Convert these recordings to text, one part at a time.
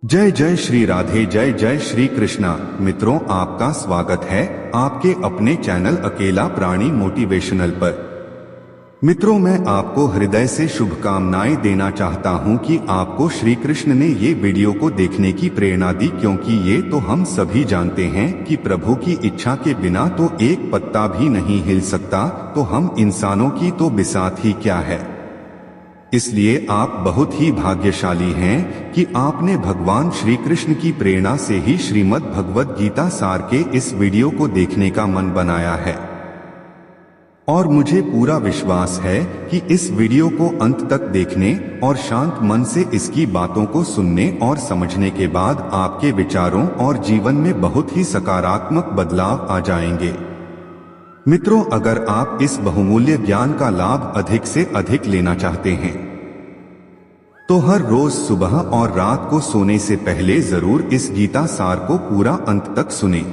जय जय श्री राधे, जय जय श्री कृष्णा। मित्रों, आपका स्वागत है आपके अपने चैनल अकेला प्राणी मोटिवेशनल पर। मित्रों, मैं आपको हृदय से शुभकामनाएं देना चाहता हूं कि आपको श्री कृष्ण ने ये वीडियो को देखने की प्रेरणा दी, क्योंकि ये तो हम सभी जानते हैं कि प्रभु की इच्छा के बिना तो एक पत्ता भी नहीं हिल सकता, तो हम इंसानों की तो बिसात ही क्या है। इसलिए आप बहुत ही भाग्यशाली हैं कि आपने भगवान श्री कृष्ण की प्रेरणा से ही श्रीमद् भगवद गीता सार के इस वीडियो को देखने का मन बनाया है। और मुझे पूरा विश्वास है कि इस वीडियो को अंत तक देखने और शांत मन से इसकी बातों को सुनने और समझने के बाद आपके विचारों और जीवन में बहुत ही सकारात्मक बदलाव आ जाएंगे। मित्रों, अगर आप इस बहुमूल्य ज्ञान का लाभ अधिक से अधिक लेना चाहते हैं तो हर रोज सुबह और रात को सोने से पहले जरूर इस गीता सार को पूरा अंत तक सुनें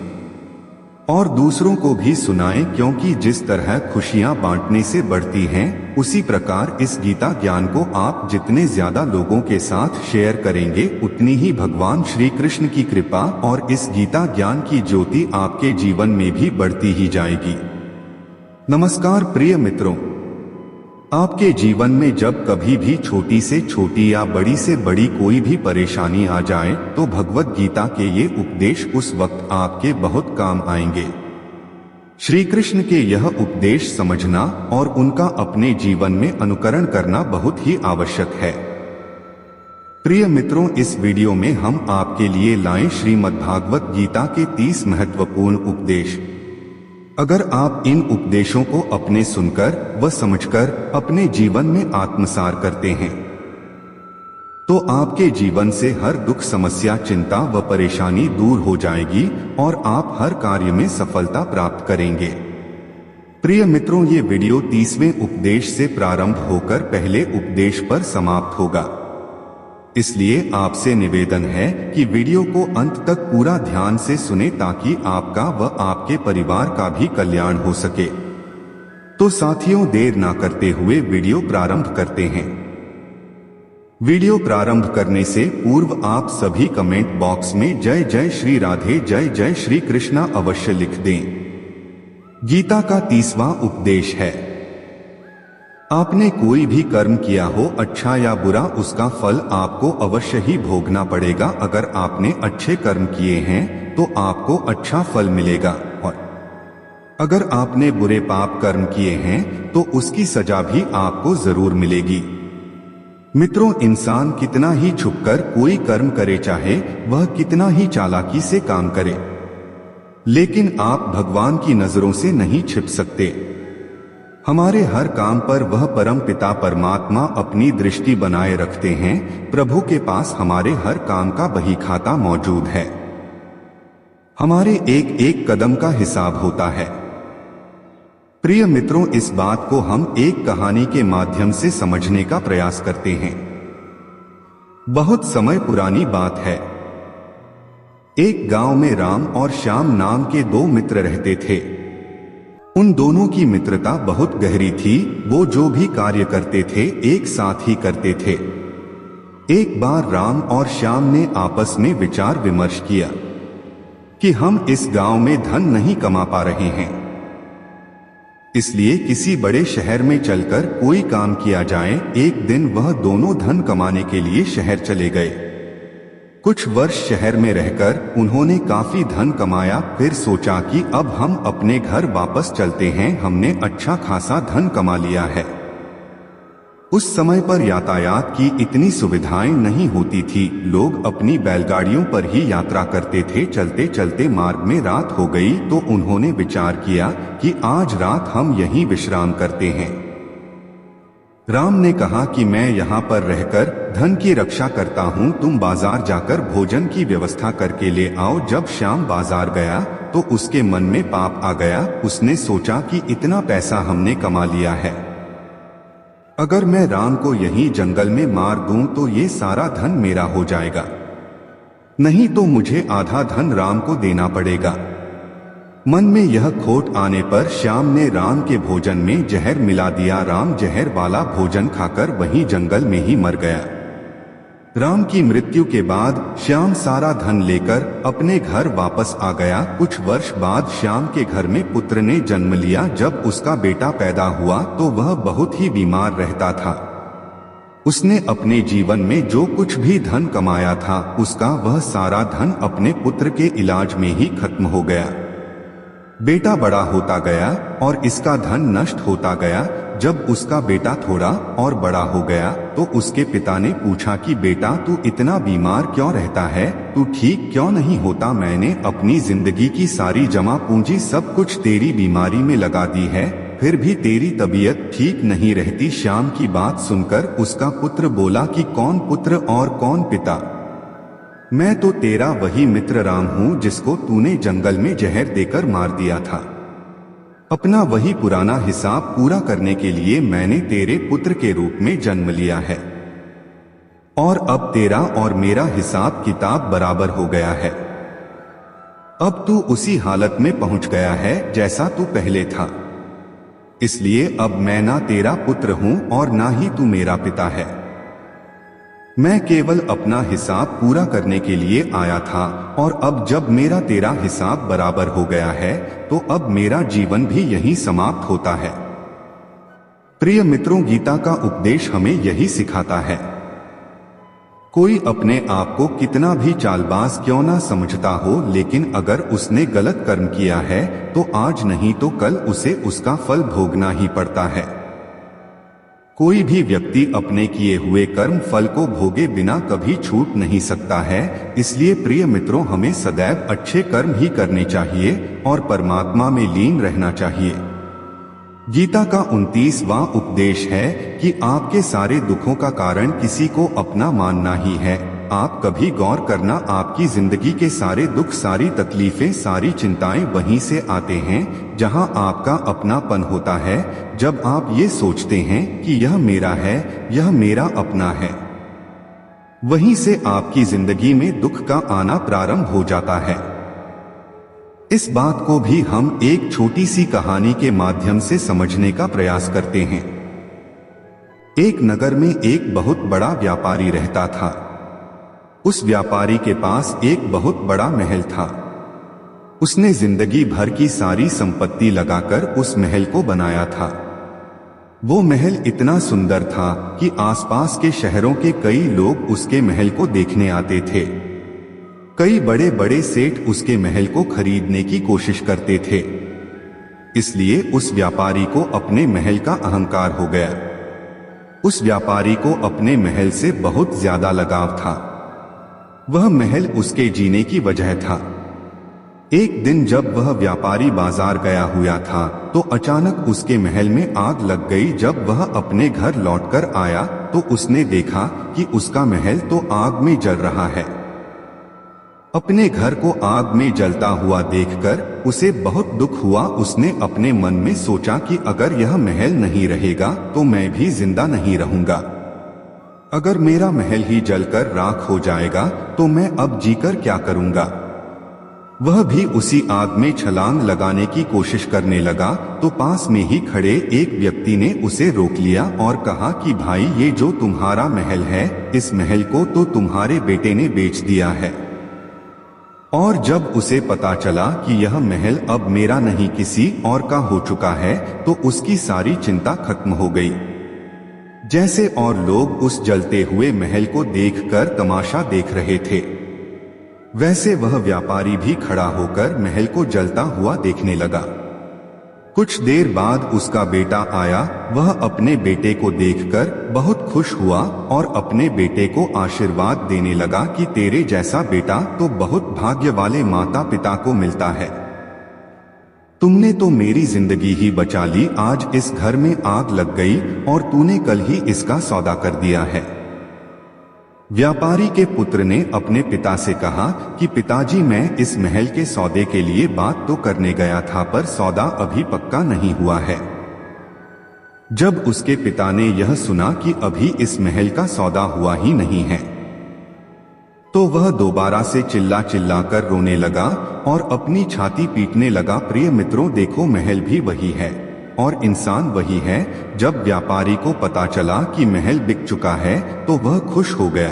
और दूसरों को भी सुनाएं, क्योंकि जिस तरह खुशियां बांटने से बढ़ती हैं, उसी प्रकार इस गीता ज्ञान को आप जितने ज्यादा लोगों के साथ शेयर करेंगे, उतनी ही भगवान श्री कृष्ण की कृपा और इस गीता ज्ञान की ज्योति आपके जीवन में भी बढ़ती ही जाएगी। नमस्कार प्रिय मित्रों, आपके जीवन में जब कभी भी छोटी से छोटी या बड़ी से बड़ी कोई भी परेशानी आ जाए तो भगवद गीता के ये उपदेश उस वक्त आपके बहुत काम आएंगे। श्री कृष्ण के यह उपदेश समझना और उनका अपने जीवन में अनुकरण करना बहुत ही आवश्यक है। प्रिय मित्रों, इस वीडियो में हम आपके लिए लाए श्रीमद्भागवत गीता के 30 महत्वपूर्ण उपदेश। अगर आप इन उपदेशों को अपने सुनकर व समझकर अपने जीवन में आत्मसार करते हैं तो आपके जीवन से हर दुख, समस्या, चिंता व परेशानी दूर हो जाएगी और आप हर कार्य में सफलता प्राप्त करेंगे। प्रिय मित्रों, ये वीडियो 30वें उपदेश से प्रारंभ होकर पहले उपदेश पर समाप्त होगा, इसलिए आपसे निवेदन है कि वीडियो को अंत तक पूरा ध्यान से सुने ताकि आपका व आपके परिवार का भी कल्याण हो सके। तो साथियों, देर ना करते हुए वीडियो प्रारंभ करते हैं। वीडियो प्रारंभ करने से पूर्व आप सभी कमेंट बॉक्स में जय जय श्री राधे, जय जय श्री कृष्णा अवश्य लिख दें। गीता का 30वां उपदेश है, आपने कोई भी कर्म किया हो, अच्छा या बुरा, उसका फल आपको अवश्य ही भोगना पड़ेगा। अगर आपने अच्छे कर्म किए हैं तो आपको अच्छा फल मिलेगा, और अगर आपने बुरे पाप कर्म किए हैं तो उसकी सजा भी आपको जरूर मिलेगी। मित्रों, इंसान कितना ही छुपकर कोई कर्म करे, चाहे वह कितना ही चालाकी से काम करे, लेकिन आप भगवान की नजरों से नहीं छिप सकते। हमारे हर काम पर वह परम पिता परमात्मा अपनी दृष्टि बनाए रखते हैं। प्रभु के पास हमारे हर काम का बही खाता मौजूद है। हमारे एक एक कदम का हिसाब होता है। प्रिय मित्रों, इस बात को हम एक कहानी के माध्यम से समझने का प्रयास करते हैं। बहुत समय पुरानी बात है। एक गांव में राम और श्याम नाम के 2 मित्र रहते थे। उन दोनों की मित्रता बहुत गहरी थी। वो जो भी कार्य करते थे एक साथ ही करते थे। एक बार राम और श्याम ने आपस में विचार विमर्श किया कि हम इस गांव में धन नहीं कमा पा रहे हैं, इसलिए किसी बड़े शहर में चलकर कोई काम किया जाए। एक दिन वह दोनों धन कमाने के लिए शहर चले गए। कुछ वर्ष शहर में रहकर उन्होंने काफी धन कमाया। फिर सोचा कि अब हम अपने घर वापस चलते हैं, हमने अच्छा खासा धन कमा लिया है। उस समय पर यातायात की इतनी सुविधाएं नहीं होती थी। लोग अपनी बैलगाड़ियों पर ही यात्रा करते थे। चलते चलते मार्ग में रात हो गई तो उन्होंने विचार किया कि आज रात हम यहीं विश्राम करते हैं। राम ने कहा कि मैं यहाँ पर रहकर धन की रक्षा करता हूँ, तुम बाजार जाकर भोजन की व्यवस्था करके ले आओ। जब श्याम बाजार गया तो उसके मन में पाप आ गया। उसने सोचा कि इतना पैसा हमने कमा लिया है, अगर मैं राम को यहीं जंगल में मार दूं तो ये सारा धन मेरा हो जाएगा, नहीं तो मुझे आधा धन राम को देना पड़ेगा। मन में यह खोट आने पर श्याम ने राम के भोजन में जहर मिला दिया। राम जहर वाला भोजन खाकर वहीं जंगल में ही मर गया। राम की मृत्यु के बाद श्याम सारा धन लेकर अपने घर वापस आ गया। कुछ वर्ष बाद श्याम के घर में पुत्र ने जन्म लिया। जब उसका बेटा पैदा हुआ तो वह बहुत ही बीमार रहता था। उसने अपने जीवन में जो कुछ भी धन कमाया था उसका वह सारा धन अपने पुत्र के इलाज में ही खत्म हो गया। बेटा बड़ा होता गया और इसका धन नष्ट होता गया। जब उसका बेटा थोड़ा और बड़ा हो गया तो उसके पिता ने पूछा कि बेटा तू इतना बीमार क्यों रहता है, तू ठीक क्यों नहीं होता? मैंने अपनी जिंदगी की सारी जमा पूंजी सब कुछ तेरी बीमारी में लगा दी है, फिर भी तेरी तबीयत ठीक नहीं रहती। श्याम की बात सुनकर उसका पुत्र बोला कि कौन पुत्र और कौन पिता? मैं तो तेरा वही मित्र राम हूँ जिसको तूने जंगल में जहर देकर मार दिया था। अपना वही पुराना हिसाब पूरा करने के लिए मैंने तेरे पुत्र के रूप में जन्म लिया है और अब तेरा और मेरा हिसाब किताब बराबर हो गया है। अब तू उसी हालत में पहुंच गया है जैसा तू पहले था, इसलिए अब मैं ना तेरा पुत्र हूं और ना ही तू मेरा पिता है। मैं केवल अपना हिसाब पूरा करने के लिए आया था और अब जब मेरा तेरा हिसाब बराबर हो गया है तो अब मेरा जीवन भी यहीं समाप्त होता है। प्रिय मित्रों, गीता का उपदेश हमें यही सिखाता है। कोई अपने आप को कितना भी चालबाज क्यों ना समझता हो, लेकिन अगर उसने गलत कर्म किया है तो आज नहीं तो कल उसे उसका फल भोगना ही पड़ता है। कोई भी व्यक्ति अपने किए हुए कर्म फल को भोगे बिना कभी छूट नहीं सकता है। इसलिए प्रिय मित्रों, हमें सदैव अच्छे कर्म ही करने चाहिए और परमात्मा में लीन रहना चाहिए। गीता का 29वां उपदेश है कि आपके सारे दुखों का कारण किसी को अपना मानना ही है। आप कभी गौर करना, आपकी जिंदगी के सारे दुख, सारी तकलीफें, सारी चिंताएं वहीं से आते हैं जहां आपका अपनापन होता है। जब आप ये सोचते हैं कि यह मेरा है, यह मेरा अपना है, वहीं से आपकी जिंदगी में दुख का आना प्रारंभ हो जाता है। इस बात को भी हम एक छोटी सी कहानी के माध्यम से समझने का प्रयास करते हैं। एक नगर में एक बहुत बड़ा व्यापारी रहता था। उस व्यापारी के पास एक बहुत बड़ा महल था। उसने जिंदगी भर की सारी संपत्ति लगाकर उस महल को बनाया था। वो महल इतना सुंदर था कि आसपास के शहरों के कई लोग उसके महल को देखने आते थे। कई बड़े बड़े सेठ उसके महल को खरीदने की कोशिश करते थे। इसलिए उस व्यापारी को अपने महल का अहंकार हो गया। उस व्यापारी को अपने महल से बहुत ज्यादा लगाव था। वह महल उसके जीने की वजह था। एक दिन जब वह व्यापारी बाजार गया हुआ था तो अचानक उसके महल में आग लग गई। जब वह अपने घर लौटकर आया तो उसने देखा कि उसका महल तो आग में जल रहा है। अपने घर को आग में जलता हुआ देखकर उसे बहुत दुख हुआ। उसने अपने मन में सोचा कि अगर यह महल नहीं रहेगा तो मैं भी जिंदा नहीं रहूंगा। अगर मेरा महल ही जलकर राख हो जाएगा तो मैं अब जीकर क्या करूंगा। वह भी उसी आग में छलांग लगाने की कोशिश करने लगा तो पास में ही खड़े एक व्यक्ति ने उसे रोक लिया और कहा कि भाई, ये जो तुम्हारा महल है, इस महल को तो तुम्हारे बेटे ने बेच दिया है। और जब उसे पता चला कि यह महल अब मेरा नहीं किसी और का हो चुका है तो उसकी सारी चिंता खत्म हो गई। जैसे और लोग उस जलते हुए महल को देखकर तमाशा देख रहे थे, वैसे वह व्यापारी भी खड़ा होकर महल को जलता हुआ देखने लगा। कुछ देर बाद उसका बेटा आया। वह अपने बेटे को देखकर बहुत खुश हुआ और अपने बेटे को आशीर्वाद देने लगा कि तेरे जैसा बेटा तो बहुत भाग्य वाले माता पिता को मिलता है। तुमने तो मेरी जिंदगी ही बचा ली। आज इस घर में आग लग गई और तूने कल ही इसका सौदा कर दिया है। व्यापारी के पुत्र ने अपने पिता से कहा कि पिताजी, मैं इस महल के सौदे के लिए बात तो करने गया था पर सौदा अभी पक्का नहीं हुआ है। जब उसके पिता ने यह सुना कि अभी इस महल का सौदा हुआ ही नहीं है तो वह दोबारा से चिल्ला चिल्ला कर रोने लगा और अपनी छाती पीटने लगा। प्रिय मित्रों, देखो, महल भी वही है और इंसान वही है। जब व्यापारी को पता चला कि महल बिक चुका है तो वह खुश हो गया।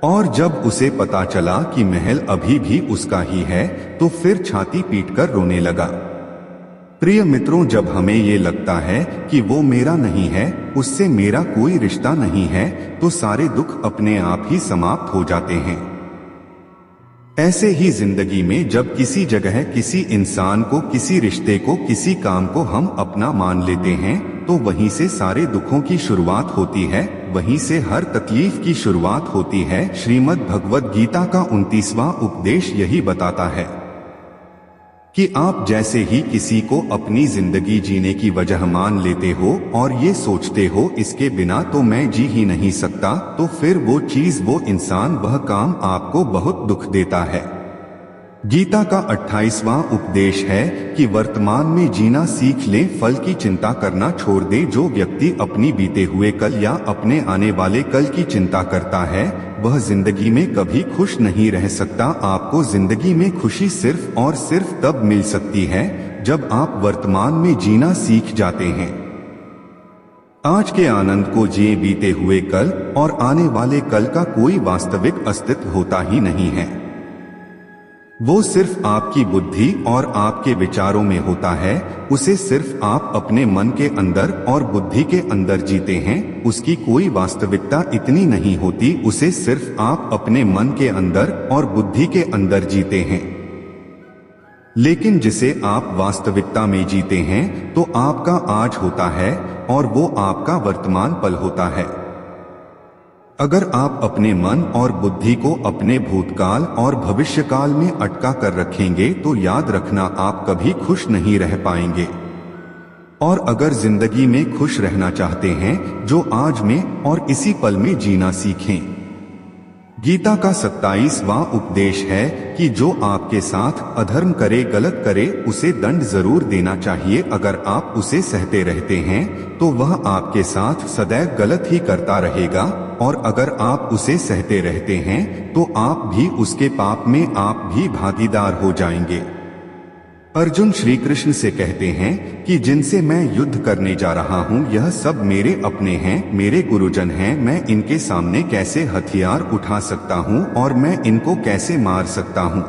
और जब उसे पता चला कि महल अभी भी उसका ही है तो फिर छाती पीटकर रोने लगा। प्रिय मित्रों, जब हमें ये लगता है कि वो मेरा नहीं है, उससे मेरा कोई रिश्ता नहीं है, तो सारे दुख अपने आप ही समाप्त हो जाते हैं। ऐसे ही जिंदगी में जब किसी जगह किसी इंसान को, किसी रिश्ते को, किसी काम को हम अपना मान लेते हैं तो वहीं से सारे दुखों की शुरुआत होती है, वहीं से हर तकलीफ की शुरुआत होती है। श्रीमद् भगवद गीता का 29वां उपदेश यही बताता है कि आप जैसे ही किसी को अपनी जिंदगी जीने की वजह मान लेते हो और ये सोचते हो इसके बिना तो मैं जी ही नहीं सकता, तो फिर वो चीज, वो इंसान, वह काम आपको बहुत दुख देता है। गीता का 28वां उपदेश है कि वर्तमान में जीना सीख ले, फल की चिंता करना छोड़ दे। जो व्यक्ति अपनी बीते हुए कल या अपने आने वाले कल की चिंता करता है वह जिंदगी में कभी खुश नहीं रह सकता। आपको जिंदगी में खुशी सिर्फ और सिर्फ तब मिल सकती है जब आप वर्तमान में जीना सीख जाते हैं। आज के आनंद को जिए, बीते हुए कल और आने वाले कल का कोई वास्तविक अस्तित्व होता ही नहीं है। वो सिर्फ आपकी बुद्धि और आपके विचारों में होता है। उसे सिर्फ आप अपने मन के अंदर और बुद्धि के अंदर जीते हैं। उसकी कोई वास्तविकता इतनी नहीं होती, उसे सिर्फ आप अपने मन के अंदर और बुद्धि के अंदर जीते हैं। लेकिन जिसे आप वास्तविकता में जीते हैं तो आपका आज होता है और वो आपका वर्तमान पल होता है। अगर आप अपने मन और बुद्धि को अपने भूतकाल और भविष्यकाल में अटका कर रखेंगे तो याद रखना आप कभी खुश नहीं रह पाएंगे। और अगर जिंदगी में खुश रहना चाहते हैं जो आज में और इसी पल में जीना सीखें। गीता का 27वां उपदेश है कि जो आपके साथ अधर्म करे, गलत करे, उसे दंड जरूर देना चाहिए। अगर आप उसे सहते रहते हैं तो वह आपके साथ सदैव गलत ही करता रहेगा, और अगर आप उसे सहते रहते हैं तो आप भी उसके पाप में आप भी भागीदार हो जाएंगे। अर्जुन श्री कृष्ण से कहते हैं कि जिनसे मैं युद्ध करने जा रहा हूँ यह सब मेरे अपने हैं, मेरे गुरुजन हैं। मैं इनके सामने कैसे हथियार उठा सकता हूँ और मैं इनको कैसे मार सकता हूँ।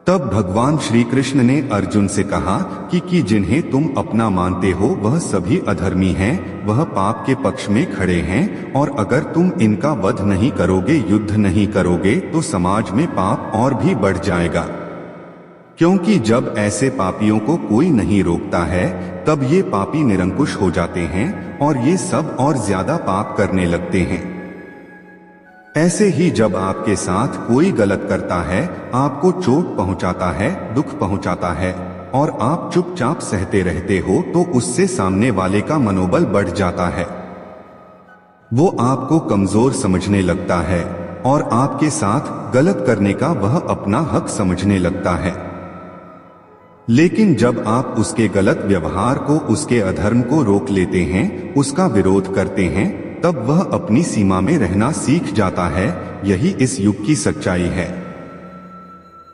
तब भगवान श्री कृष्ण ने अर्जुन से कहा कि जिन्हें तुम अपना मानते हो वह सभी अधर्मी हैं, वह पाप के पक्ष में खड़े हैं, और अगर तुम इनका वध नहीं करोगे, युद्ध नहीं करोगे तो समाज में पाप और भी बढ़ जाएगा। क्योंकि जब ऐसे पापियों को कोई नहीं रोकता है तब ये पापी निरंकुश हो जाते हैं और ये सब और ज्यादा पाप करने लगते हैं। ऐसे ही जब आपके साथ कोई गलत करता है, आपको चोट पहुंचाता है, दुख पहुंचाता है और आप चुपचाप सहते रहते हो तो उससे सामने वाले का मनोबल बढ़ जाता है। वो आपको कमजोर समझने लगता है और आपके साथ गलत करने का वह अपना हक समझने लगता है। लेकिन जब आप उसके गलत व्यवहार को, उसके अधर्म को रोक लेते हैं, उसका विरोध करते हैं, तब वह अपनी सीमा में रहना सीख जाता है। यही इस युग की सच्चाई है।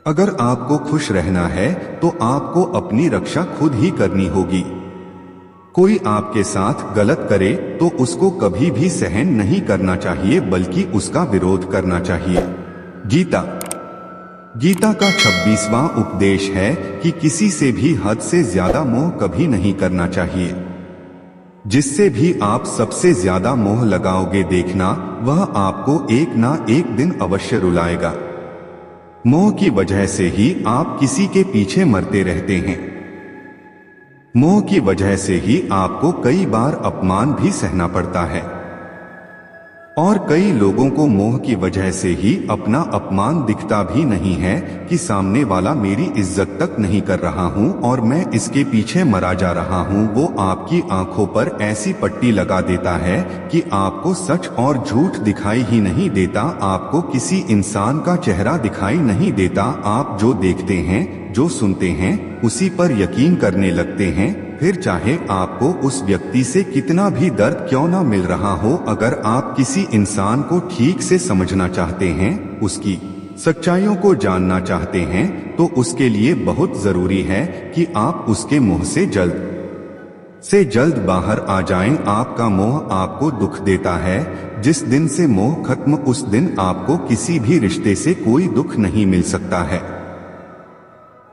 अगर आपको खुश रहना है तो आपको अपनी रक्षा खुद ही करनी होगी। कोई आपके साथ गलत करे तो उसको कभी भी सहन नहीं करना चाहिए, बल्कि उसका विरोध करना चाहिए। गीता का 26वां उपदेश है कि किसी से भी हद से ज्यादा मोह कभी नहीं करना चाहिए। जिससे भी आप सबसे ज्यादा मोह लगाओगे, देखना वह आपको एक ना एक दिन अवश्य रुलाएगा। मोह की वजह से ही आप किसी के पीछे मरते रहते हैं। मोह की वजह से ही आपको कई बार अपमान भी सहना पड़ता है, और कई लोगों को मोह की वजह से ही अपना अपमान दिखता भी नहीं है कि सामने वाला मेरी इज्जत तक नहीं कर रहा हूँ और मैं इसके पीछे मरा जा रहा हूँ। वो आपकी आंखों पर ऐसी पट्टी लगा देता है कि आपको सच और झूठ दिखाई ही नहीं देता, आपको किसी इंसान का चेहरा दिखाई नहीं देता। आप जो देखते हैं, जो सुनते हैं, उसी पर यकीन करने लगते हैं, फिर चाहे आपको उस व्यक्ति से कितना भी दर्द क्यों ना मिल रहा हो। अगर आप किसी इंसान को ठीक से समझना चाहते हैं, उसकी सच्चाइयों को जानना चाहते हैं, तो उसके लिए बहुत जरूरी है कि आप उसके मुंह से जल्द बाहर आ जाएं। आपका मोह आपको दुख देता है, जिस दिन से मोह खत्म उस दिन आपको किसी भी रिश्ते से कोई दुख नहीं मिल सकता है,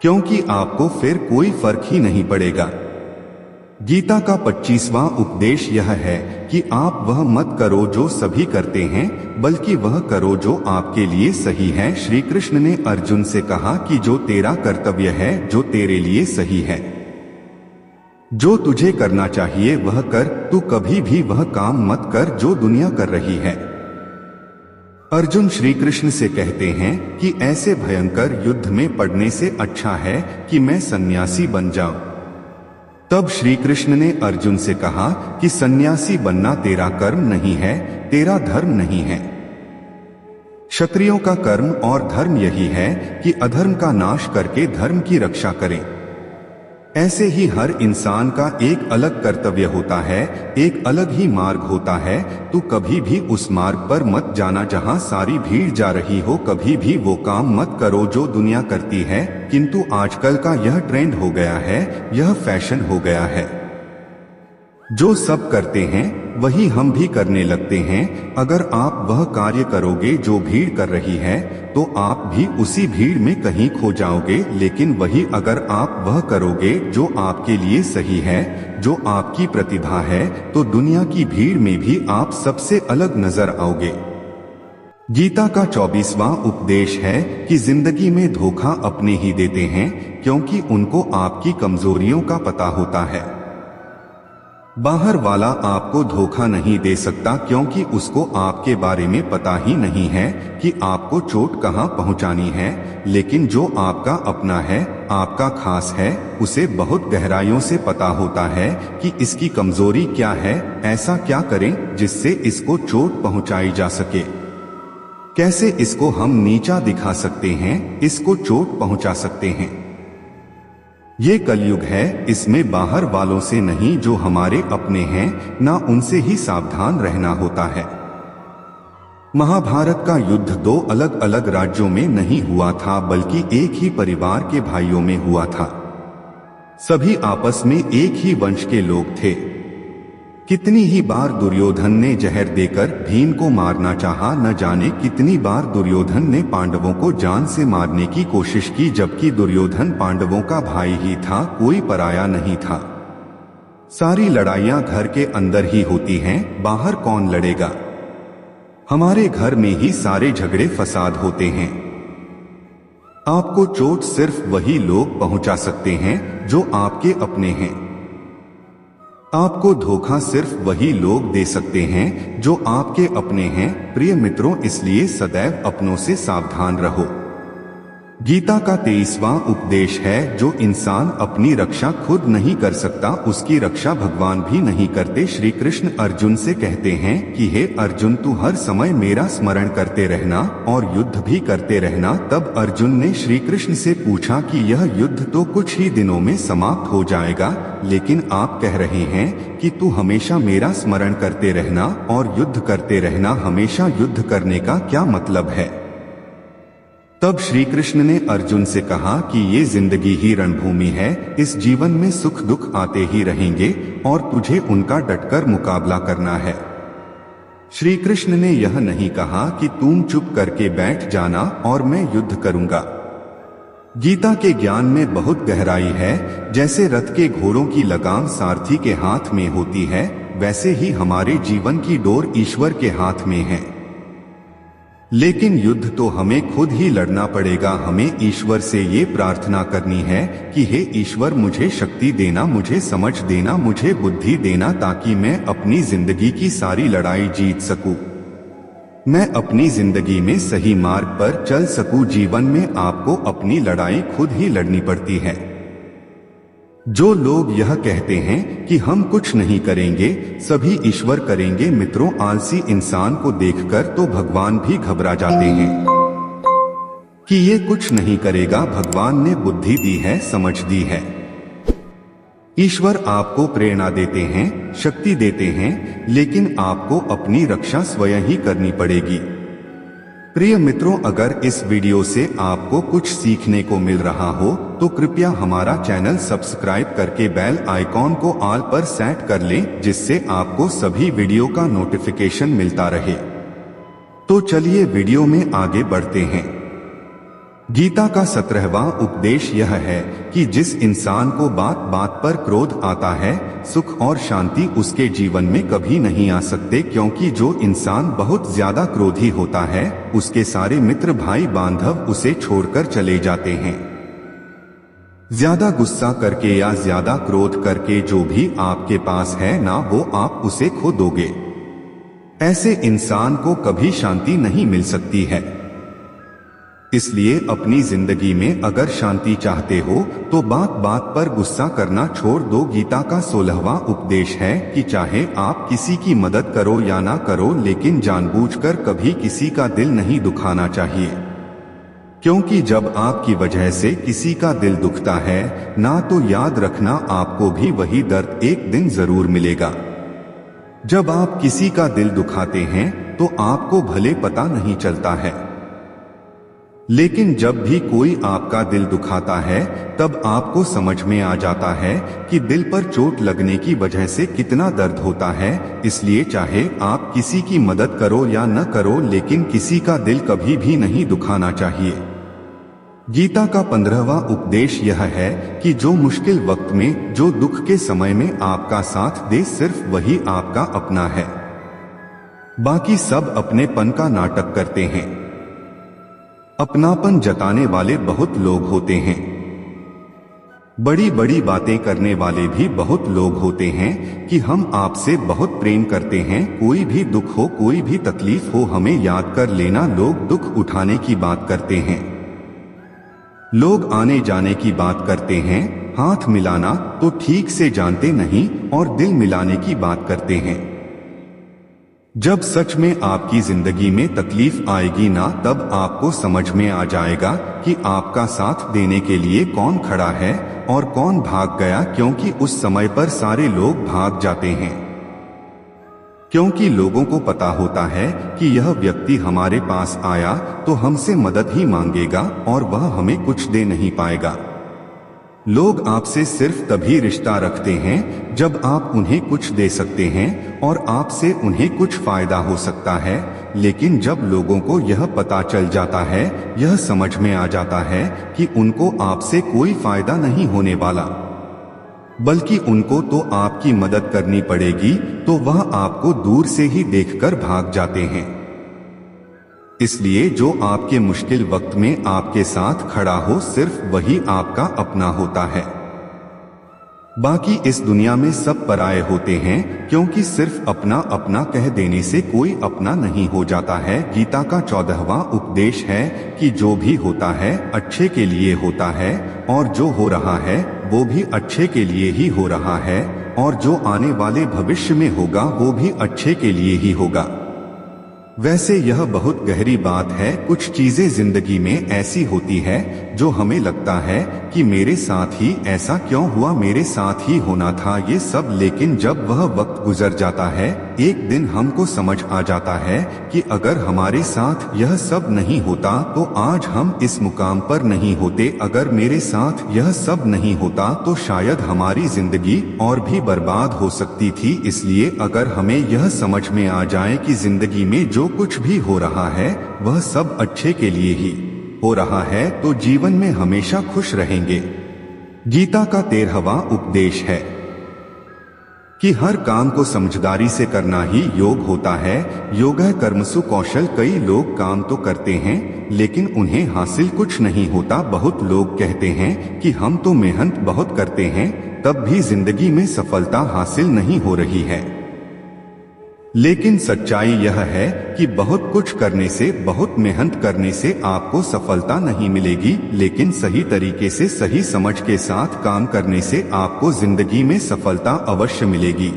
क्योंकि आपको फिर कोई फर्क ही नहीं पड़ेगा। गीता का 25वां उपदेश यह है कि आप वह मत करो जो सभी करते हैं, बल्कि वह करो जो आपके लिए सही है। श्री कृष्ण ने अर्जुन से कहा कि जो तेरा कर्तव्य है, जो तेरे लिए सही है, जो तुझे करना चाहिए वह कर, तू कभी भी वह काम मत कर जो दुनिया कर रही है। अर्जुन श्री कृष्ण से कहते हैं कि ऐसे भयंकर युद्ध में पड़ने से अच्छा है कि मैं सन्यासी बन जाऊं। तब श्री कृष्ण ने अर्जुन से कहा कि सन्यासी बनना तेरा कर्म नहीं है, तेरा धर्म नहीं है। क्षत्रियों का कर्म और धर्म यही है कि अधर्म का नाश करके धर्म की रक्षा करें। ऐसे ही हर इंसान का एक अलग कर्तव्य होता है, एक अलग ही मार्ग होता है। तू कभी भी उस मार्ग पर मत जाना जहां सारी भीड़ जा रही हो, कभी भी वो काम मत करो जो दुनिया करती है। किंतु आजकल का यह ट्रेंड हो गया है, यह फैशन हो गया है। जो सब करते हैं वही हम भी करने लगते हैं। अगर आप वह कार्य करोगे जो भीड़ कर रही है, तो आप भी उसी भीड़ में कहीं खो जाओगे। लेकिन वही अगर आप वह करोगे जो आपके लिए सही है, जो आपकी प्रतिभा है, तो दुनिया की भीड़ में भी आप सबसे अलग नजर आओगे। गीता का 24वां उपदेश है कि जिंदगी में धोखा अपने ही देते हैं, क्योंकि उनको आपकी कमजोरियों का पता होता है। बाहर वाला आपको धोखा नहीं दे सकता, क्योंकि उसको आपके बारे में पता ही नहीं है कि आपको चोट कहां पहुंचानी है। लेकिन जो आपका अपना है, आपका खास है, उसे बहुत गहराइयों से पता होता है कि इसकी कमजोरी क्या है, ऐसा क्या करें जिससे इसको चोट पहुंचाई जा सके, कैसे इसको हम नीचा दिखा सकते हैं, इसको चोट पहुंचा सकते हैं। ये कलयुग है, इसमें बाहर वालों से नहीं, जो हमारे अपने हैं ना, उनसे ही सावधान रहना होता है। महाभारत का युद्ध दो अलग अलग राज्यों में नहीं हुआ था, बल्कि एक ही परिवार के भाइयों में हुआ था। सभी आपस में एक ही वंश के लोग थे। कितनी ही बार दुर्योधन ने जहर देकर भीम को मारना चाहा, न जाने कितनी बार दुर्योधन ने पांडवों को जान से मारने की कोशिश की, जबकि दुर्योधन पांडवों का भाई ही था, कोई पराया नहीं था। सारी लड़ाइयां घर के अंदर ही होती हैं, बाहर कौन लड़ेगा। हमारे घर में ही सारे झगड़े फसाद होते हैं। आपको चोट सिर्फ वही लोग पहुंचा सकते हैं जो आपके अपने हैं। आपको धोखा सिर्फ वही लोग दे सकते हैं जो आपके अपने हैं। प्रिय मित्रों, इसलिए सदैव अपनों से सावधान रहो। गीता का 23वां उपदेश है, जो इंसान अपनी रक्षा खुद नहीं कर सकता, उसकी रक्षा भगवान भी नहीं करते। श्री कृष्ण अर्जुन से कहते हैं कि हे अर्जुन, तू हर समय मेरा स्मरण करते रहना और युद्ध भी करते रहना। तब अर्जुन ने श्री कृष्ण से पूछा कि यह युद्ध तो कुछ ही दिनों में समाप्त हो जाएगा, लेकिन आप कह रहे हैं कि तू हमेशा मेरा स्मरण करते रहना और युद्ध करते रहना। हमेशा युद्ध करने का क्या मतलब है? तब श्री कृष्ण ने अर्जुन से कहा कि ये जिंदगी ही रणभूमि है, इस जीवन में सुख दुख आते ही रहेंगे और तुझे उनका डटकर मुकाबला करना है। श्री कृष्ण ने यह नहीं कहा कि तुम चुप करके बैठ जाना और मैं युद्ध करूंगा। गीता के ज्ञान में बहुत गहराई है। जैसे रथ के घोड़ों की लगाम सारथी के हाथ में होती है, वैसे ही हमारे जीवन की डोर ईश्वर के हाथ में है। लेकिन युद्ध तो हमें खुद ही लड़ना पड़ेगा। हमें ईश्वर से ये प्रार्थना करनी है कि हे ईश्वर, मुझे शक्ति देना, मुझे समझ देना, मुझे बुद्धि देना, ताकि मैं अपनी जिंदगी की सारी लड़ाई जीत सकूं। मैं अपनी जिंदगी में सही मार्ग पर चल सकूं। जीवन में आपको अपनी लड़ाई खुद ही लड़नी पड़ती है। जो लोग यह कहते हैं कि हम कुछ नहीं करेंगे, सभी ईश्वर करेंगे, मित्रों, आलसी इंसान को देखकर तो भगवान भी घबरा जाते हैं कि ये कुछ नहीं करेगा। भगवान ने बुद्धि दी है, समझ दी है। ईश्वर आपको प्रेरणा देते हैं, शक्ति देते हैं, लेकिन आपको अपनी रक्षा स्वयं ही करनी पड़ेगी। प्रिय मित्रों, अगर इस वीडियो से आपको कुछ सीखने को मिल रहा हो तो कृपया हमारा चैनल सब्सक्राइब करके बेल आइकॉन को ऑल पर सेट कर लें, जिससे आपको सभी वीडियो का नोटिफिकेशन मिलता रहे। तो चलिए वीडियो में आगे बढ़ते हैं। गीता का 17वां उपदेश यह है कि जिस इंसान को बात बात पर क्रोध आता है, सुख और शांति उसके जीवन में कभी नहीं आ सकते, क्योंकि जो इंसान बहुत ज्यादा क्रोधी होता है उसके सारे मित्र भाई बांधव उसे छोड़कर चले जाते हैं। ज्यादा गुस्सा करके या ज्यादा क्रोध करके जो भी आपके पास है ना, वो आप उसे खो दोगे। ऐसे इंसान को कभी शांति नहीं मिल सकती है। इसलिए अपनी जिंदगी में अगर शांति चाहते हो तो बात बात पर गुस्सा करना छोड़ दो। गीता का 16वां उपदेश है कि चाहे आप किसी की मदद करो या ना करो, लेकिन जानबूझकर कभी किसी का दिल नहीं दुखाना चाहिए, क्योंकि जब आपकी वजह से किसी का दिल दुखता है ना, तो याद रखना आपको भी वही दर्द एक दिन जरूर मिलेगा। जब आप किसी का दिल दुखाते हैं तो आपको भले पता नहीं चलता है, लेकिन जब भी कोई आपका दिल दुखाता है तब आपको समझ में आ जाता है कि दिल पर चोट लगने की वजह से कितना दर्द होता है। इसलिए चाहे आप किसी की मदद करो या न करो, लेकिन किसी का दिल कभी भी नहीं दुखाना चाहिए। गीता का 15वां उपदेश यह है कि जो मुश्किल वक्त में, जो दुख के समय में आपका साथ दे, सिर्फ वही आपका अपना है। बाकी सब अपनेपन का नाटक करते हैं। अपनापन जताने वाले बहुत लोग होते हैं, बड़ी बड़ी बातें करने वाले भी बहुत लोग होते हैं कि हम आपसे बहुत प्रेम करते हैं, कोई भी दुख हो, कोई भी तकलीफ हो, हमें याद कर लेना। लोग दुख उठाने की बात करते हैं, लोग आने जाने की बात करते हैं, हाथ मिलाना तो ठीक से जानते नहीं और दिल मिलाने की बात करते हैं। जब सच में आपकी जिंदगी में तकलीफ आएगी ना, तब आपको समझ में आ जाएगा कि आपका साथ देने के लिए कौन खड़ा है और कौन भाग गया, क्योंकि उस समय पर सारे लोग भाग जाते हैं, क्योंकि लोगों को पता होता है कि यह व्यक्ति हमारे पास आया तो हमसे मदद ही मांगेगा और वह हमें कुछ दे नहीं पाएगा। लोग आपसे सिर्फ तभी रिश्ता रखते हैं जब आप उन्हें कुछ दे सकते हैं और आपसे उन्हें कुछ फायदा हो सकता है, लेकिन जब लोगों को यह पता चल जाता है, यह समझ में आ जाता है कि उनको आपसे कोई फायदा नहीं होने वाला, बल्कि उनको तो आपकी मदद करनी पड़ेगी, तो वह आपको दूर से ही देखकर भाग जाते हैं। इसलिए जो आपके मुश्किल वक्त में आपके साथ खड़ा हो, सिर्फ वही आपका अपना होता है। बाकी इस दुनिया में सब पराये होते हैं, क्योंकि सिर्फ अपना अपना कह देने से कोई अपना नहीं हो जाता है। गीता का 14वां उपदेश है कि जो भी होता है अच्छे के लिए होता है, और जो हो रहा है वो भी अच्छे के लिए ही हो रहा है, और जो आने वाले भविष्य में होगा वो भी अच्छे के लिए ही होगा। वैसे यह बहुत गहरी बात है। कुछ चीजें जिंदगी में ऐसी होती है जो हमें लगता है कि मेरे साथ ही ऐसा क्यों हुआ, मेरे साथ ही होना था ये सब, लेकिन जब वह वक्त गुजर जाता है, एक दिन हमको समझ आ जाता है कि अगर हमारे साथ यह सब नहीं होता तो आज हम इस मुकाम पर नहीं होते, अगर मेरे साथ यह सब नहीं होता तो शायद हमारी जिंदगी और भी बर्बाद हो सकती थी। इसलिए अगर हमें यह समझ में आ जाए कि जिंदगी में जो कुछ भी हो रहा है वह सब अच्छे के लिए ही हो रहा है, तो जीवन में हमेशा खुश रहेंगे। गीता का 13वां उपदेश है कि हर काम को समझदारी से करना ही योग होता है। योगः कर्मसु कौशल। कई लोग काम तो करते हैं लेकिन उन्हें हासिल कुछ नहीं होता। बहुत लोग कहते हैं कि हम तो मेहनत बहुत करते हैं, तब भी जिंदगी में सफलता हासिल नहीं हो रही है। लेकिन सच्चाई यह है कि बहुत कुछ करने से, बहुत मेहनत करने से आपको सफलता नहीं मिलेगी, लेकिन सही तरीके से, सही समझ के साथ काम करने से आपको जिंदगी में सफलता अवश्य मिलेगी।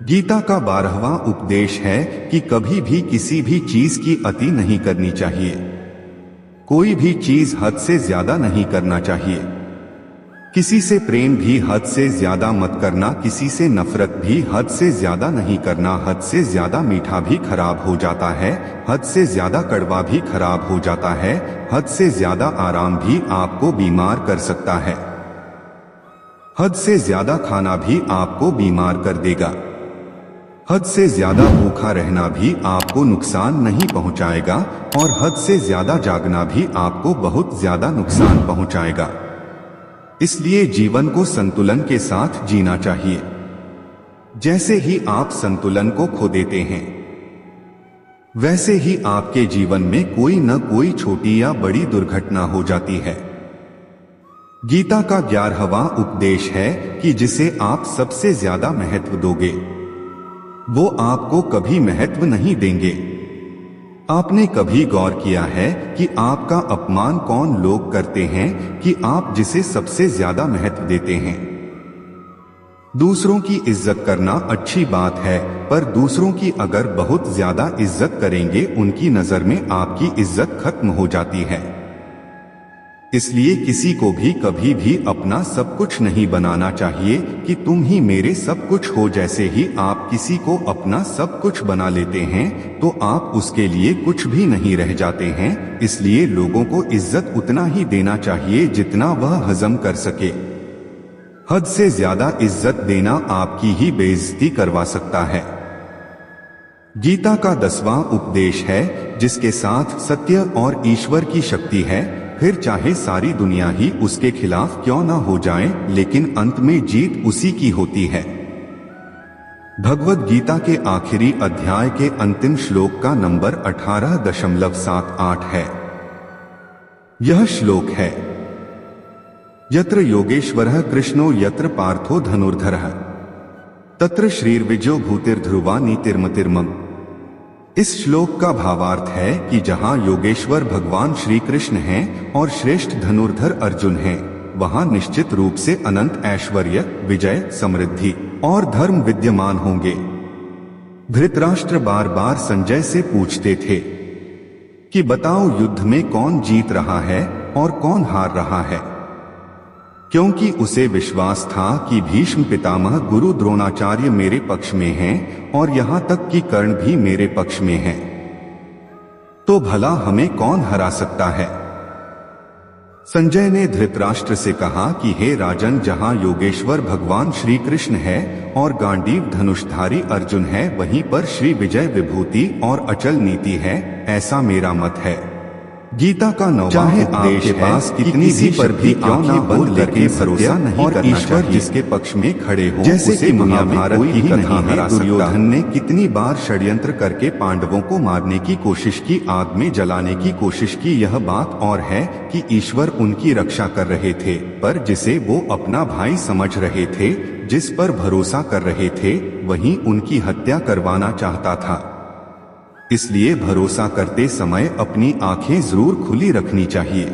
गीता का 12वां उपदेश है कि कभी भी किसी भी चीज की अति नहीं करनी चाहिए। कोई भी चीज हद से ज्यादा नहीं करना चाहिए। किसी से प्रेम भी हद से ज्यादा मत करना, किसी से नफरत भी हद से ज्यादा नहीं करना। हद से ज्यादा मीठा भी खराब हो जाता है, हद से ज्यादा कड़वा भी खराब हो जाता है, हद से ज्यादा आराम भी आपको बीमार कर सकता है, हद से ज्यादा खाना भी आपको बीमार कर देगा। हद से ज्यादा भूखा रहना भी आपको नुकसान नहीं पहुंचाएगा और हद से ज्यादा जागना भी आपको बहुत ज्यादा नुकसान पहुंचाएगा। इसलिए जीवन को संतुलन के साथ जीना चाहिए। जैसे ही आप संतुलन को खो देते हैं, वैसे ही आपके जीवन में कोई न कोई छोटी या बड़ी दुर्घटना हो जाती है। गीता का 11वां उपदेश है कि जिसे आप सबसे ज्यादा महत्व दोगे, वो आपको कभी महत्व नहीं देंगे। आपने कभी गौर किया है कि आपका अपमान कौन लोग करते हैं कि आप जिसे सबसे ज्यादा महत्व देते हैं? दूसरों की इज्जत करना अच्छी बात है, पर दूसरों की अगर बहुत ज्यादा इज्जत करेंगे, उनकी नजर में आपकी इज्जत खत्म हो जाती है। इसलिए किसी को भी कभी भी अपना सब कुछ नहीं बनाना चाहिए कि तुम ही मेरे सब कुछ हो। जैसे ही आप किसी को अपना सब कुछ बना लेते हैं तो आप उसके लिए कुछ भी नहीं रह जाते हैं। इसलिए लोगों को इज्जत उतना ही देना चाहिए जितना वह हजम कर सके। हद से ज्यादा इज्जत देना आपकी ही बेइज्जती करवा सकता है। गीता का 10वां उपदेश है, जिसके साथ सत्य और ईश्वर की शक्ति है, फिर चाहे सारी दुनिया ही उसके खिलाफ क्यों ना हो जाए, लेकिन अंत में जीत उसी की होती है। भगवद गीता के आखिरी अध्याय के अंतिम श्लोक का नंबर 18.78 है। यह श्लोक है, यत्र योगेश्वरः कृष्णो यत्र पार्थो धनुर्धरः तत्र श्रीर्विजयो भूतिर्ध्रुवा नीतिर्मतिर्मम। इस श्लोक का भावार्थ है कि जहां योगेश्वर भगवान श्री कृष्ण हैं और श्रेष्ठ धनुर्धर अर्जुन हैं, वहां निश्चित रूप से अनंत ऐश्वर्य, विजय, समृद्धि और धर्म विद्यमान होंगे। धृतराष्ट्र बार बार संजय से पूछते थे कि बताओ युद्ध में कौन जीत रहा है और कौन हार रहा है, क्योंकि उसे विश्वास था कि भीष्म पितामह गुरु द्रोणाचार्य मेरे पक्ष में हैं और यहाँ तक कि कर्ण भी मेरे पक्ष में हैं। तो भला हमें कौन हरा सकता है? संजय ने धृतराष्ट्र से कहा कि हे राजन, जहाँ योगेश्वर भगवान श्री कृष्ण है और गांडीव धनुषधारी अर्जुन है, वहीं पर श्री विजय विभूति और अचल नीति है, ऐसा मेरा मत है। गीता का 9वां उपदेश है पास कितनी भी पर भी क्यों ना बोल करके भरोसा नहीं करना ईश्वर जिसके पक्ष में खड़े हो। जैसे कि महाभारत की कथा में दुर्योधन ने कितनी बार षड्यंत्र करके पांडवों को मारने की कोशिश की, आग में जलाने की कोशिश की। यह बात और है कि ईश्वर उनकी रक्षा कर रहे थे, पर जिसे वो अपना भाई समझ रहे थे, जिस पर भरोसा कर रहे थे, वही उनकी हत्या करवाना चाहता था। इसलिए भरोसा करते समय अपनी आंखें जरूर खुली रखनी चाहिए।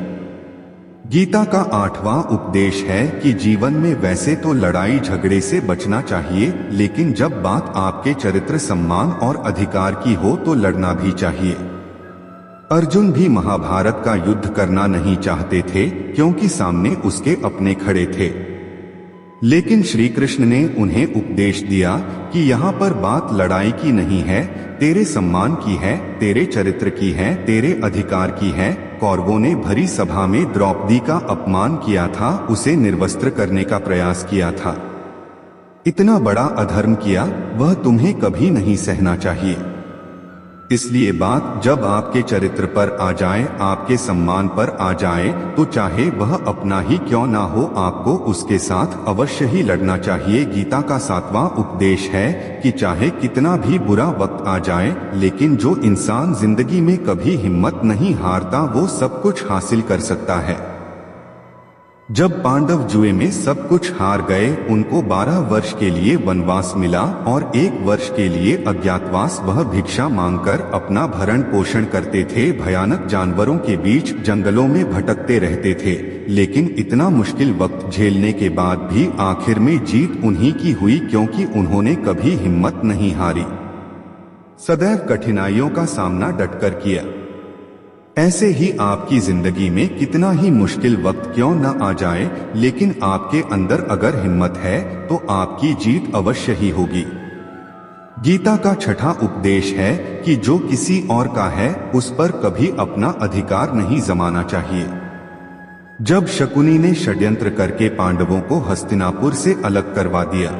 गीता का 8वां उपदेश है कि जीवन में वैसे तो लड़ाई झगड़े से बचना चाहिए, लेकिन जब बात आपके चरित्र, सम्मान और अधिकार की हो तो लड़ना भी चाहिए। अर्जुन भी महाभारत का युद्ध करना नहीं चाहते थे, क्योंकि सामने उसके अपने खड़े थे। लेकिन श्री कृष्ण ने उन्हें उपदेश दिया कि यहाँ पर बात लड़ाई की नहीं है, तेरे सम्मान की है, तेरे चरित्र की है, तेरे अधिकार की है। कौरवों ने भरी सभा में द्रौपदी का अपमान किया था, उसे निर्वस्त्र करने का प्रयास किया था। इतना बड़ा अधर्म किया, वह तुम्हें कभी नहीं सहना चाहिए। इसलिए बात जब आपके चरित्र पर आ जाए, आपके सम्मान पर आ जाए, तो चाहे वह अपना ही क्यों ना हो, आपको उसके साथ अवश्य ही लड़ना चाहिए। गीता का 7वां उपदेश है कि चाहे कितना भी बुरा वक्त आ जाए, लेकिन जो इंसान जिंदगी में कभी हिम्मत नहीं हारता, वो सब कुछ हासिल कर सकता है। जब पांडव जुए में सब कुछ हार गए, उनको 12 वर्ष के लिए वनवास मिला और 1 वर्ष के लिए अज्ञातवास। वह भिक्षा मांगकर अपना भरण पोषण करते थे, भयानक जानवरों के बीच जंगलों में भटकते रहते थे, लेकिन इतना मुश्किल वक्त झेलने के बाद भी आखिर में जीत उन्हीं की हुई, क्योंकि उन्होंने कभी हिम्मत नहीं हारी, सदैव कठिनाइयों का सामना डटकर किया। ऐसे ही आपकी जिंदगी में कितना ही मुश्किल वक्त क्यों न आ जाए, लेकिन आपके अंदर अगर हिम्मत है तो आपकी जीत अवश्य ही होगी। गीता का 6वां उपदेश है कि जो किसी और का है उस पर कभी अपना अधिकार नहीं जमाना चाहिए। जब शकुनी ने षड्यंत्र करके पांडवों को हस्तिनापुर से अलग करवा दिया,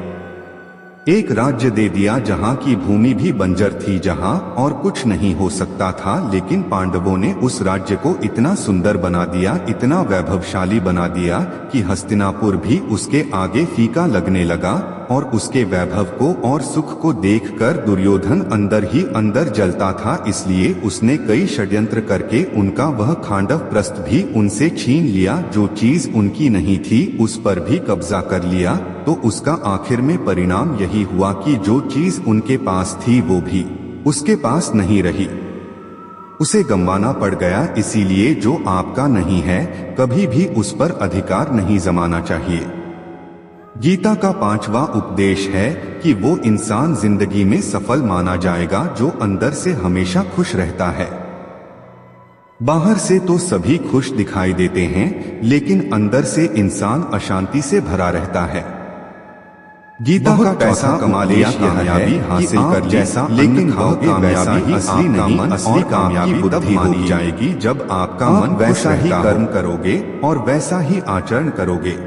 एक राज्य दे दिया जहां की भूमि भी बंजर थी, जहां और कुछ नहीं हो सकता था। लेकिन पांडवों ने उस राज्य को इतना सुंदर बना दिया, इतना वैभवशाली बना दिया कि हस्तिनापुर भी उसके आगे फीका लगने लगा। और उसके वैभव को और सुख को देखकर दुर्योधन अंदर ही अंदर जलता था। इसलिए उसने कई षड्यंत्र करके उनका वह खांडव प्रस्थ भी उनसे छीन लिया। जो चीज उनकी नहीं थी उस पर भी कब्जा कर लिया। तो उसका आखिर में परिणाम यही हुआ कि जो चीज उनके पास थी वो भी उसके पास नहीं रही, उसे गंवाना पड़ गया। इसीलिए जो आपका नहीं है कभी भी उस पर अधिकार नहीं जमाना चाहिए। गीता का 5वां उपदेश है कि वो इंसान जिंदगी में सफल माना जाएगा जो अंदर से हमेशा खुश रहता है। बाहर से तो सभी खुश दिखाई देते हैं, लेकिन अंदर से इंसान अशांति से भरा रहता है। गीता का पैसा कमा लिया, कामयाबी हासिल कर जैसा, लेकिन वह कामयाबी असली नहीं, असली कामयाबी तब मानी जाएगी जब आपका मन वैसा ही कर्म करोगे और वैसा ही आचरण करोगे।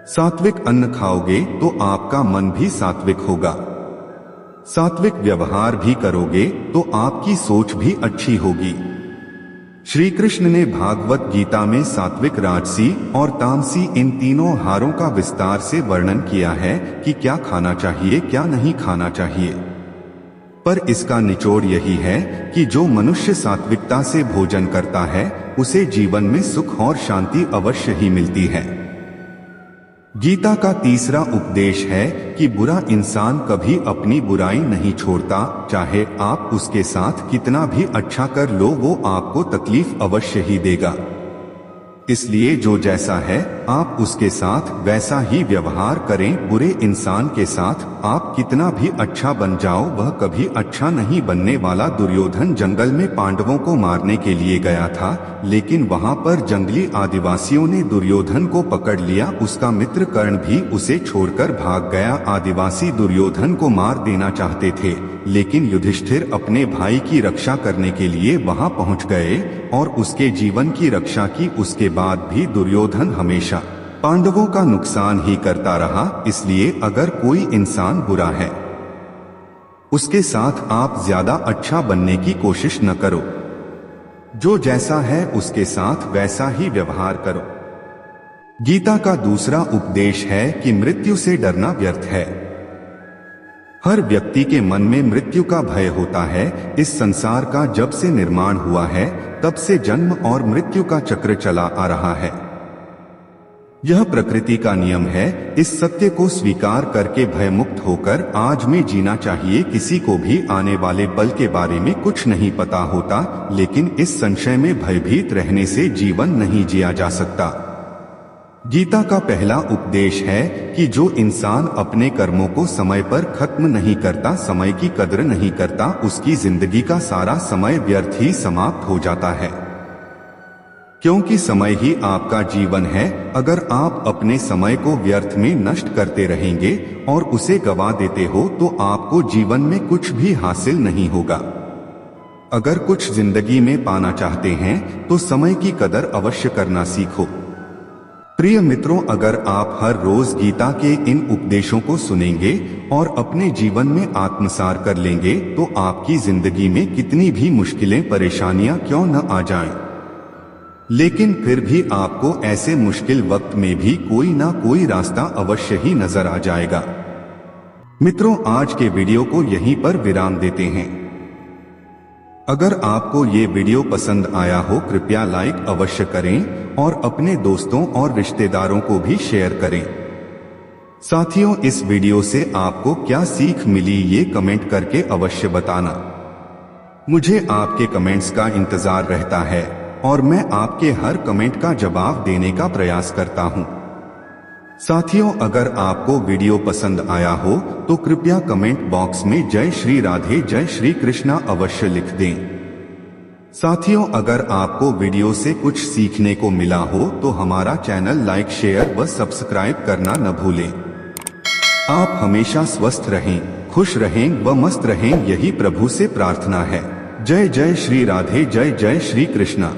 सात्विक अन्न खाओगे तो आपका मन भी सात्विक होगा। सात्विक व्यवहार भी करोगे तो आपकी सोच भी अच्छी होगी। श्री कृष्ण ने भागवत गीता में सात्विक, राजसी और तामसी इन तीनों हारों का विस्तार से वर्णन किया है कि क्या खाना चाहिए, क्या नहीं खाना चाहिए। पर इसका निचोड़ यही है कि जो मनुष्य सात्विकता से भोजन करता है उसे जीवन में सुख और शांति अवश्य ही मिलती है। गीता का 3रा उपदेश है कि बुरा इंसान कभी अपनी बुराई नहीं छोड़ता। चाहे आप उसके साथ कितना भी अच्छा कर लो वो आपको तकलीफ अवश्य ही देगा। इसलिए जो जैसा है आप उसके साथ वैसा ही व्यवहार करें। बुरे इंसान के साथ आप कितना भी अच्छा बन जाओ वह कभी अच्छा नहीं बनने वाला। दुर्योधन जंगल में पांडवों को मारने के लिए गया था, लेकिन वहां पर जंगली आदिवासियों ने दुर्योधन को पकड़ लिया। उसका मित्र कर्ण भी उसे छोड़कर भाग गया। आदिवासी दुर्योधन को मार देना चाहते थे, लेकिन युधिष्ठिर अपने भाई की रक्षा करने के लिए वहां पहुंच गए और उसके जीवन की रक्षा की। उसके बाद भी दुर्योधन हमेशा पांडवों का नुकसान ही करता रहा। इसलिए अगर कोई इंसान बुरा है उसके साथ आप ज्यादा अच्छा बनने की कोशिश न करो। जो जैसा है उसके साथ वैसा ही व्यवहार करो। गीता का 2रा उपदेश है कि मृत्यु से डरना व्यर्थ है। हर व्यक्ति के मन में मृत्यु का भय होता है। इस संसार का जब से निर्माण हुआ है तब से जन्म और मृत्यु का चक्र चला आ रहा है। यह प्रकृति का नियम है। इस सत्य को स्वीकार करके भयमुक्त होकर आज में जीना चाहिए। किसी को भी आने वाले पल के बारे में कुछ नहीं पता होता, लेकिन इस संशय में भयभीत रहने से जीवन नहीं जिया जा सकता। गीता का पहला उपदेश है कि जो इंसान अपने कर्मों को समय पर खत्म नहीं करता, समय की कद्र नहीं करता, उसकी जिंदगी का सारा समय व्यर्थ ही समाप्त हो जाता है। क्योंकि समय ही आपका जीवन है। अगर आप अपने समय को व्यर्थ में नष्ट करते रहेंगे और उसे गवा देते हो तो आपको जीवन में कुछ भी हासिल नहीं होगा। अगर कुछ जिंदगी में पाना चाहते हैं तो समय की कदर अवश्य करना सीखो। प्रिय मित्रों, अगर आप हर रोज गीता के इन उपदेशों को सुनेंगे और अपने जीवन में आत्मसार कर लेंगे तो आपकी जिंदगी में कितनी भी मुश्किलें, परेशानियां क्यों न आ जाएं, लेकिन फिर भी आपको ऐसे मुश्किल वक्त में भी कोई ना कोई रास्ता अवश्य ही नजर आ जाएगा। मित्रों, आज के वीडियो को यहीं पर विराम देते हैं। अगर आपको ये वीडियो पसंद आया हो कृपया लाइक अवश्य करें और अपने दोस्तों और रिश्तेदारों को भी शेयर करें। साथियों, इस वीडियो से आपको क्या सीख मिली ये कमेंट करके अवश्य बताना। मुझे आपके कमेंट्स का इंतजार रहता है और मैं आपके हर कमेंट का जवाब देने का प्रयास करता हूं। साथियों, अगर आपको वीडियो पसंद आया हो तो कृपया कमेंट बॉक्स में जय श्री राधे, जय श्री कृष्णा अवश्य लिख दें। साथियों, अगर आपको वीडियो से कुछ सीखने को मिला हो तो हमारा चैनल लाइक, शेयर व सब्सक्राइब करना न भूलें। आप हमेशा स्वस्थ रहें, खुश रहें व मस्त रहें, यही प्रभु से प्रार्थना है। जय जय श्री राधे, जय जय श्री कृष्णा।